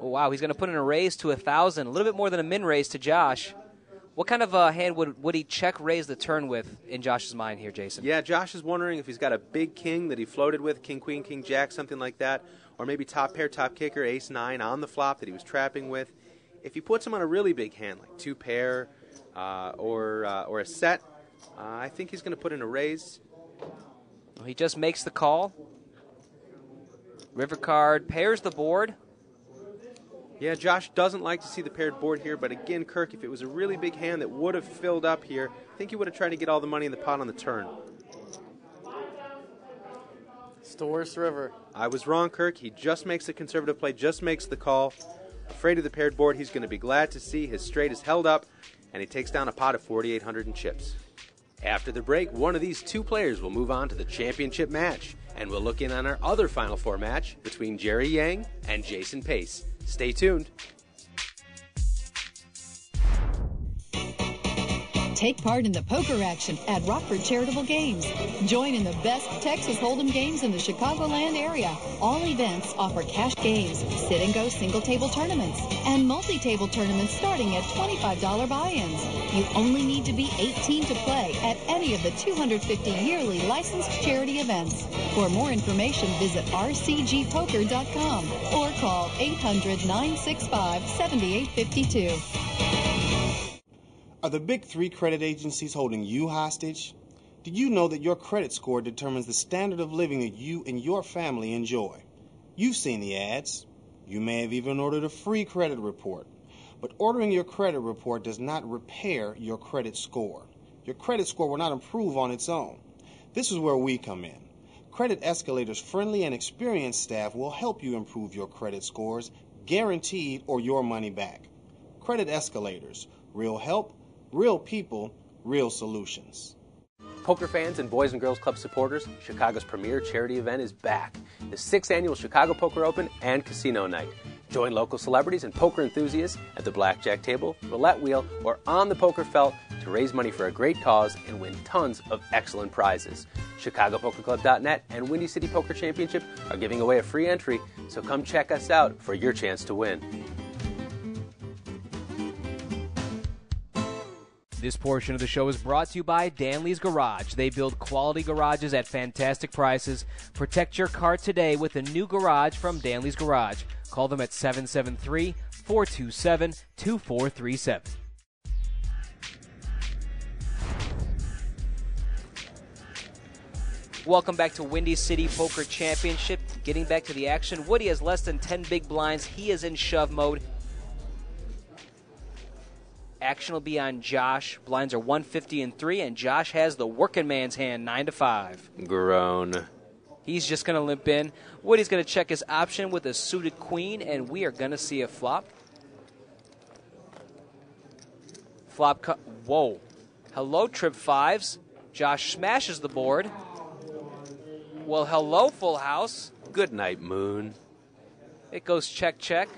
Oh, wow, he's going to put in a raise to 1,000, a little bit more than a min raise to Josh. What kind of hand would he check raise the turn with in Josh's mind here, Jason? Yeah, Josh is wondering if he's got a big king that he floated with, king, queen, king, jack, something like that, or maybe top pair, top kicker, ace, 9 on the flop that he was trapping with. If he puts him on a really big hand, like 2 pair or a set, I think he's going to put in a raise. Well, he just makes the call. River card pairs the board. Yeah, Josh doesn't like to see the paired board here, but again, Kirk, if it was a really big hand that would have filled up here, I think he would have tried to get all the money in the pot on the turn. It's the worst river. I was wrong, Kirk. He just makes a conservative play, just makes the call. Afraid of the paired board, he's going to be glad to see his straight is held up, and he takes down a pot of 4,800 in chips. After the break, one of these 2 players will move on to the championship match, and we'll look in on our other Final Four match between Jerry Yang and Jason Pace. Stay tuned. Take part in the poker action at Rockford Charitable Games. Join in the best Texas Hold'em games in the Chicagoland area. All events offer cash games, sit-and-go single-table tournaments, and multi-table tournaments starting at $25 buy-ins. You only need to be 18 to play at any of the 250 yearly licensed charity events. For more information, visit rcgpoker.com or call 800-965-7852. Are the big 3 credit agencies holding you hostage? Did you know that your credit score determines the standard of living that you and your family enjoy? You've seen the ads. You may have even ordered a free credit report. But ordering your credit report does not repair your credit score. Your credit score will not improve on its own. This is where we come in. Credit Escalator's friendly and experienced staff will help you improve your credit scores, guaranteed or your money back. Credit Escalators. Real help, real people, real solutions. Poker fans and Boys and Girls Club supporters, Chicago's premier charity event is back. The 6th annual Chicago Poker Open and Casino Night. Join local celebrities and poker enthusiasts at the blackjack table, roulette wheel, or on the poker felt to raise money for a great cause and win tons of excellent prizes. ChicagoPokerClub.net and Windy City Poker Championship are giving away a free entry, so come check us out for your chance to win. This portion of the show is brought to you by Danley's Garage. They build quality garages at fantastic prices. Protect your car today with a new garage from Danley's Garage. Call them at 773-427-2437. Welcome back to Windy City Poker Championship. Getting back to the action, Woody has less than 10 big blinds. He is in shove mode. Action will be on Josh. Blinds are 150 and 3, and Josh has the working man's hand, 9-5. Groan. He's just going to limp in. Woody's going to check his option with a suited queen, and we are going to see a flop. Flop cut. Whoa. Hello, trip fives. Josh smashes the board. Well, hello, full house. Good night, Moon. It goes check, check.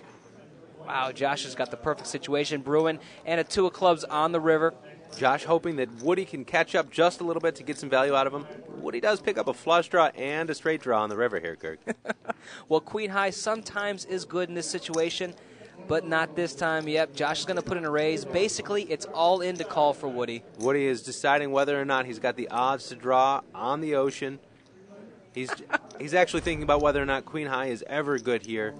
Wow, Josh has got the perfect situation brewing, and a 2 of clubs on the river. Josh hoping that Woody can catch up just a little bit to get some value out of him. Woody does pick up a flush draw and a straight draw on the river here, Kirk. Well, queen high sometimes is good in this situation, but not this time. Yep, Josh is going to put in a raise. Basically, it's all in to call for Woody. Woody is deciding whether or not he's got the odds to draw on the ocean. He's actually thinking about whether or not queen high is ever good here.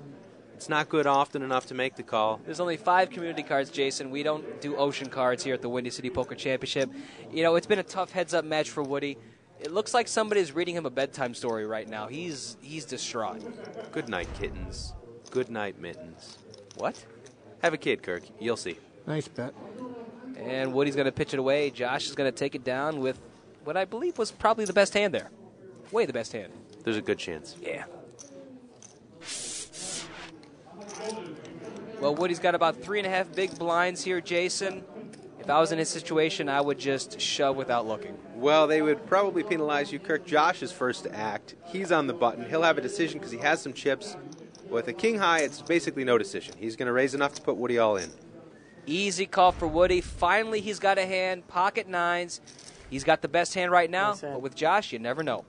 It's not good often enough to make the call. There's only 5 community cards, Jason. We don't do ocean cards here at the Windy City Poker Championship. You know, it's been a tough heads-up match for Woody. It looks like somebody's reading him a bedtime story right now. He's distraught. Good night, kittens. Good night, mittens. What? Have a kid, Kirk. You'll see. Nice bet. And Woody's going to pitch it away. Josh is going to take it down with what I believe was probably the best hand there. Way the best hand. There's a good chance. Yeah. Well, Woody's got about 3.5 big blinds here, Jason. If I was in his situation, I would just shove without looking. Well, they would probably penalize you, Kirk. Josh is first to act. He's on the button. He'll have a decision because he has some chips. With a king high, it's basically no decision. He's going to raise enough to put Woody all in. Easy call for Woody. Finally, he's got a hand. Pocket nines. He's got the best hand right now. But with Josh, you never know.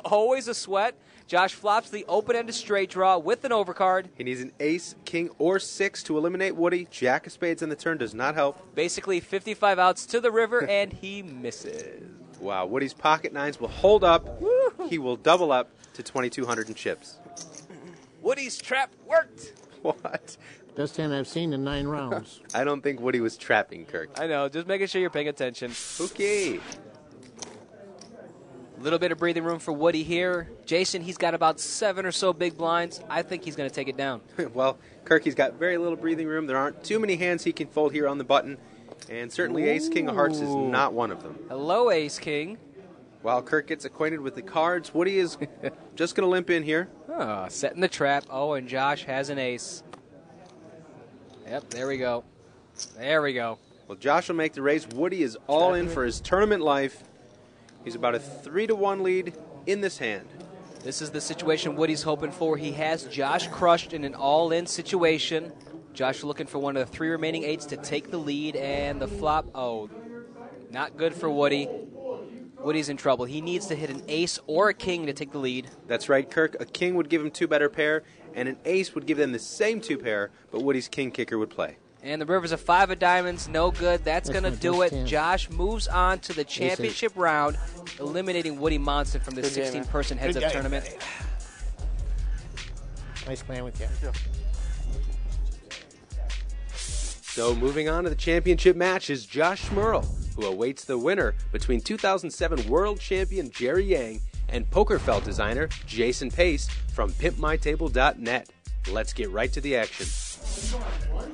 Always a sweat. Josh flops the open-ended straight draw with an overcard. He needs an ace, king, or 6 to eliminate Woody. Jack of spades on the turn does not help. Basically 55 outs to the river, and he misses. Wow, Woody's pocket nines will hold up. Woo-hoo. He will double up to 2,200 in chips. Woody's trap worked. What? Best hand I've seen in 9 rounds. I don't think Woody was trapping, Kirk. I know, just making sure you're paying attention. Okay. A little bit of breathing room for Woody here. Jason, he's got about 7 or so big blinds. I think he's going to take it down. Well, Kirk, he's got very little breathing room. There aren't too many hands he can fold here on the button. And certainly ace, king of hearts is not one of them. Hello, ace, king. While Kirk gets acquainted with the cards, Woody is just going to limp in here. Setting the trap. Oh, and Josh has an ace. Yep, there we go. There we go. Well, Josh will make the raise. Woody is all in for his tournament life. He's about a 3-1 lead in this hand. This is the situation Woody's hoping for. He has Josh crushed in an all-in situation. Josh looking for one of the 3 remaining 8s to take the lead, and the flop, not good for Woody. Woody's in trouble. He needs to hit an ace or a king to take the lead. That's right, Kirk. A king would give him 2 better pair, and an ace would give them the same 2 pair, but Woody's king kicker would play. And the river's a 5 of diamonds, no good. That's going to do it. Josh moves on to the championship round, eliminating Woody Monson from this 16-person heads-up tournament. Nice playing with you. So moving on to the championship match is Josh Schmerl, who awaits the winner between 2007 world champion Jerry Yang and poker felt designer Jason Pace from PimpMyTable.net. Let's get right to the action.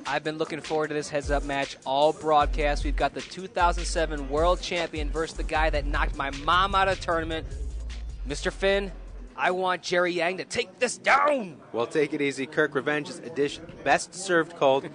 I've been looking forward to this heads-up match all broadcast. We've got the 2007 world champion versus the guy that knocked my mom out of the tournament. Mr. Finn, I want Jerry Yang to take this down. Well, take it easy. Kirk, Revenge's edition, best served cold.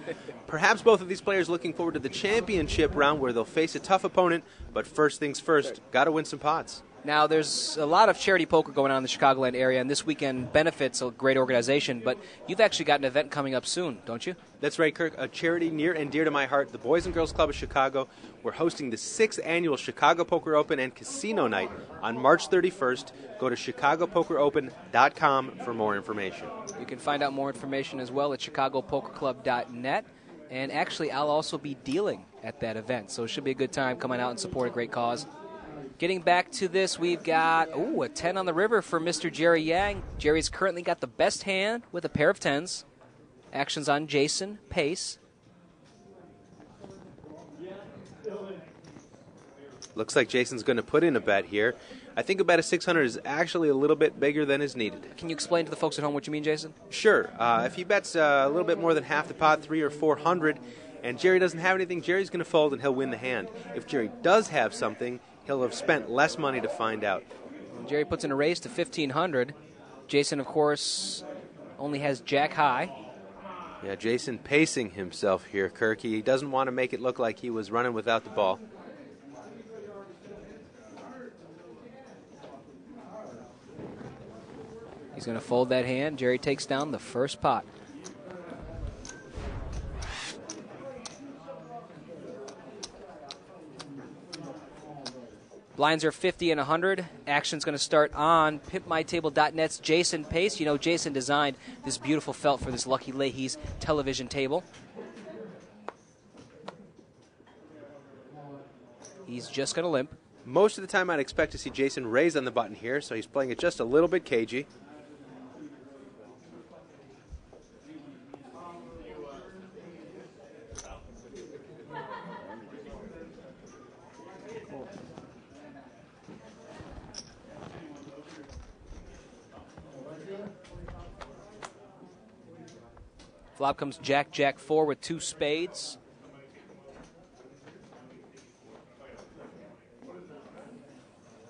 Perhaps both of these players looking forward to the championship round where they'll face a tough opponent, but first things first, got to win some pots. Now, there's a lot of charity poker going on in the Chicagoland area, and this weekend benefits a great organization, but you've actually got an event coming up soon, don't you? That's right, Kirk. A charity near and dear to my heart, the Boys and Girls Club of Chicago. We're hosting the 6th annual Chicago Poker Open and Casino Night on March 31st. Go to chicagopokeropen.com for more information. You can find out more information as well at chicagopokerclub.net. And actually, I'll also be dealing at that event, so it should be a good time coming out and support a great cause. Getting back to this, we've got a 10 on the river for Mr. Jerry Yang. Jerry's currently got the best hand with a pair of 10s. Actions on Jason Pace. Looks like Jason's going to put in a bet here. I think a bet of 600 is actually a little bit bigger than is needed. Can you explain to the folks at home what you mean, Jason? Sure. If he bets a little bit more than half the pot, 300 or 400, and Jerry doesn't have anything, Jerry's going to fold and he'll win the hand. If Jerry does have something, he'll have spent less money to find out. Jerry puts in a raise to 1,500. Jason, of course, only has jack high. Yeah, Jason pacing himself here, Kirk. He doesn't want to make it look like he was running without the ball. He's going to fold that hand. Jerry takes down the first pot. Blinds are 50 and 100. Action's going to start on PimpMyTable.net's Jason Pace. You know, Jason designed this beautiful felt for this Lucky Leahy's television table. He's just going to limp. Most of the time I'd expect to see Jason raise on the button here, so he's playing it just a little bit cagey. Flop comes Jack, Jack 4 with 2 spades.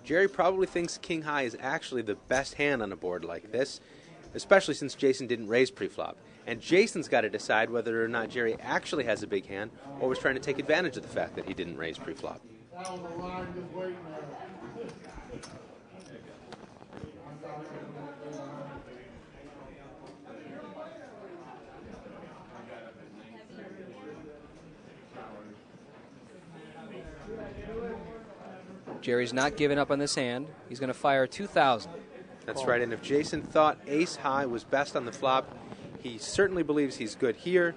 Jerry probably thinks King High is actually the best hand on a board like this, especially since Jason didn't raise pre-flop. And Jason's got to decide whether or not Jerry actually has a big hand or was trying to take advantage of the fact that he didn't raise pre-flop. Jerry's not giving up on this hand. He's going to fire 2,000. That's right, and if Jason thought ace high was best on the flop, he certainly believes he's good here.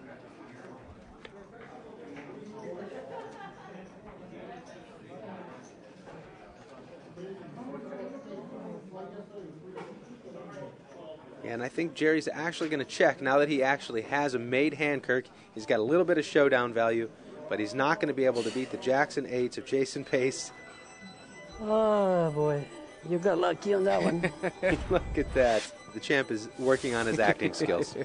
And I think Jerry's actually going to check now that he actually has a made hand, Kirk. He's got a little bit of showdown value, but he's not going to be able to beat the jacks and eights of Jason Pace. Oh, boy. You got lucky on that one. Look at that. The champ is working on his acting skills.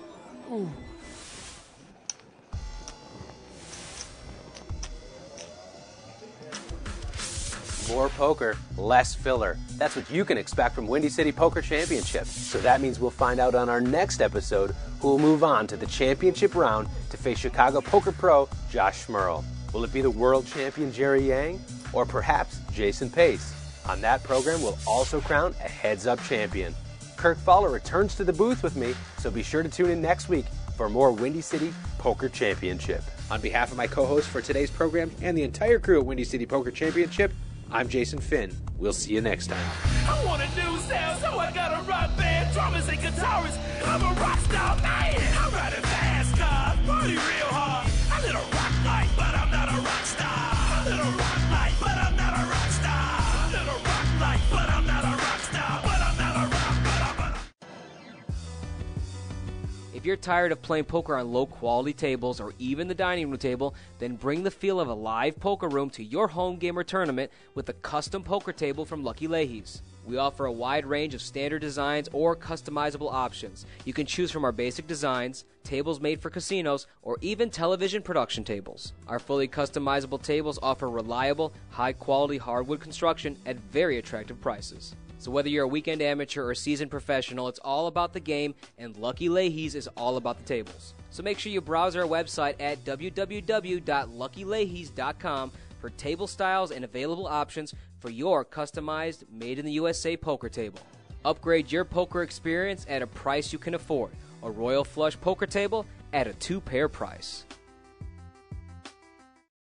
More poker, less filler. That's what you can expect from Windy City Poker Championship. So that means we'll find out on our next episode who will move on to the championship round to face Chicago Poker Pro Josh Schmerl. Will it be the world champion Jerry Yang or perhaps Jason Pace? On that program, we'll also crown a heads-up champion. Kirk Fowler returns to the booth with me, so be sure to tune in next week for more Windy City Poker Championship. On behalf of my co-host for today's program and the entire crew at Windy City Poker Championship, I'm Jason Finn. We'll see you next time. I want a new sound, so I got a rock band, drummers and guitarists. I'm a rock star man. I'm riding fast cars, party real hard. I live a rock life, but I'm not a rock star. I live a rock life, but I'm not a rock star. I live a rock life, but I'm not a rock star. But I'm not a rock, If you're tired of playing poker on low-quality tables or even the dining room table, then bring the feel of a live poker room to your home game or tournament with a custom poker table from Lucky Leahy's. We offer a wide range of standard designs or customizable options. You can choose from our basic designs, tables made for casinos, or even television production tables. Our fully customizable tables offer reliable, high-quality hardwood construction at very attractive prices. So whether you're a weekend amateur or seasoned professional, it's all about the game, and Lucky Leahy's is all about the tables. So make sure you browse our website at www.luckyleahys.com for table styles and available options for your customized, made-in-the-USA poker table. Upgrade your poker experience at a price you can afford. A Royal Flush poker table at a 2-pair price.